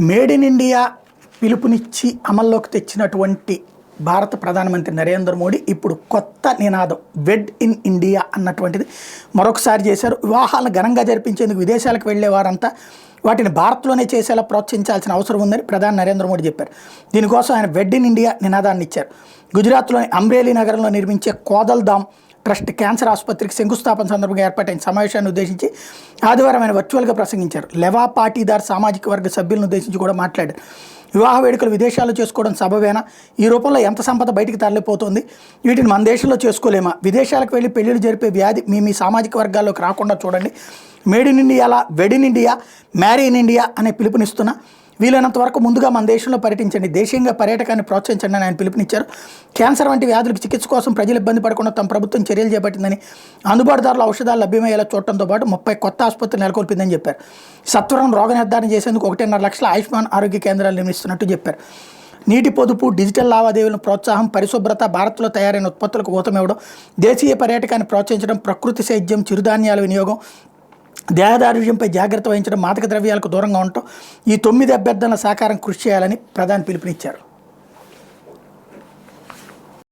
Made in India పిలుపునిచ్చి అమల్లోకి తెచ్చినటువంటి భారత ప్రధానమంత్రి నరేంద్ర మోడీ ఇప్పుడు కొత్త నినాదం వెడ్ ఇన్ ఇండియా అన్నటువంటిది మరొకసారి చేశారు. వివాహాలను ఘనంగా జరిపించేందుకు విదేశాలకు వెళ్లే వారంతా వాటిని భారత్లోనే చేసేలా ప్రోత్సహించాల్సిన అవసరం ఉందని ప్రధాని నరేంద్ర మోడీ చెప్పారు. దీనికోసం ఆయన వెడ్ ఇన్ ఇండియా నినాదాన్ని ఇచ్చారు. గుజరాత్లోని అమ్రేలీ నగరంలో నిర్మించే కోదల్ధామ్ ట్రస్ట్ క్యాన్సర్ ఆసుపత్రికి శంకుస్థాపన సందర్భంగా ఏర్పాటైన సమావేశాన్ని ఉద్దేశించి ఆదివారం ఆయన వర్చువల్గా ప్రసంగించారు. లెవా పాటీదార్ సామాజిక వర్గ సభ్యులను ఉద్దేశించి కూడా మాట్లాడారు. వివాహ వేడుకలు విదేశాల్లో చేసుకోవడం సబబేనా? ఈ రూపంలో ఎంత సంపద బయటికి తరలిపోతుంది? వీటిని మన దేశంలో చేసుకోలేమా? విదేశాలకు వెళ్ళి పెళ్లిళ్ళు జరిపే వ్యాధి మీ సామాజిక వర్గాల్లోకి రాకుండా చూడండి. మేడ్ ఇన్ ఇండియాలా వెడ్ in India, marry in India అనే పిలుపునిస్తున్నా వీలైనంత వరకు ముందుగా మన దేశంలో పర్యటించండి, దేశీయంగా పర్యాటకాన్ని ప్రోత్సహించండి అని ఆయన పిలుపునిచ్చారు. క్యాన్సర్ వంటి వ్యాధులకు చికిత్స కోసం ప్రజలు ఇబ్బంది పడకుండా తమ ప్రభుత్వం చర్యలు చేపట్టిందని, అందుబాటుదారుల ఔషధాలు లభ్యమయ్యేలా చూడటంతో పాటు 30 కొత్త ఆసుపత్రులు నెలకొల్పిందని చెప్పారు. సత్వరం రోగ నిర్ధారణ చేసేందుకు 1.5 లక్షల ఆయుష్మాన్ ఆరోగ్య కేంద్రాలు నిర్మిస్తున్నట్టు చెప్పారు. నీటి పొదుపు, డిజిటల్ లావాదేవీలను ప్రోత్సాహం, పరిశుభ్రత, భారత్లో తయారైన ఉత్పత్తులకు ఊతమివ్వడం, దేశీయ పర్యాటకాన్ని ప్రోత్సహించడం, ప్రకృతి సేద్యం, చిరుధాన్యాల వినియోగం, దేహదారుఢ్యంపై జాగ్రత్త వహించడం, మాదక ద్రవ్యాలకు దూరంగా ఉండటం, ఈ 9 అభ్యర్థనల సాకారం కృషి చేయాలని ప్రధాని పిలుపునిచ్చారు.